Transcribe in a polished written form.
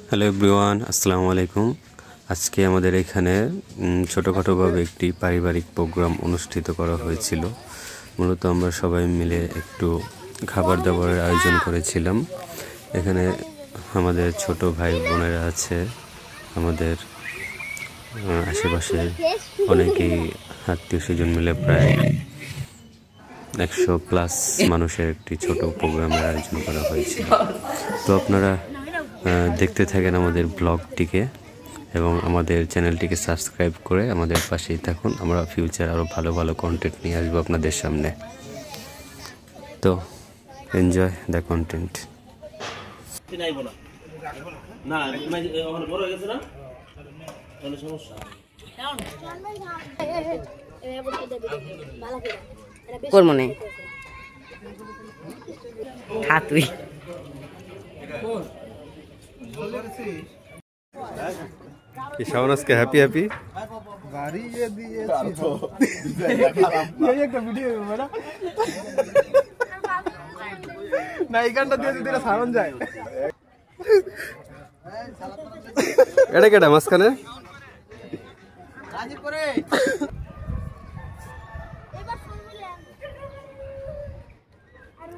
Hello everyone, আসসালামু আলাইকুম। আজকে আমাদের এখানে ছোটোখাটোভাবে একটি পারিবারিক প্রোগ্রাম অনুষ্ঠিত করা হয়েছিল। মূলত আমরা সবাই মিলে একটু খাবার দাবারের আয়োজন করেছিলাম। এখানে আমাদের ছোট ভাই বোনেরা আছে, আমাদের আশেপাশে অনেকেই আত্মীয় স্বজন মিলে প্রায় 100+ মানুষের একটি ছোট প্রোগ্রামের আয়োজন করা হয়েছিল। তো আপনারা দেখতে থাকেন আমাদের ব্লগটিকে এবং আমাদের চ্যানেলটিকে সাবস্ক্রাইব করে আমাদের পাশেই থাকুন। আমরা ফিউচার আরও ভালো ভালো কন্টেন্ট নিয়ে আসবো আপনাদের সামনে। তো এনজয় দ্য কন্টেন্ট। করমনে হাতুই শাওন আজকে হ্যাপি হ্যাপি গাড়ি ये दिए ये একটা ভিডিও বড় না এই গানটা দিয়ে দিলে সারন যায় এটা কেডা মাঝখানে রাজি করে এবার শুনলেন আর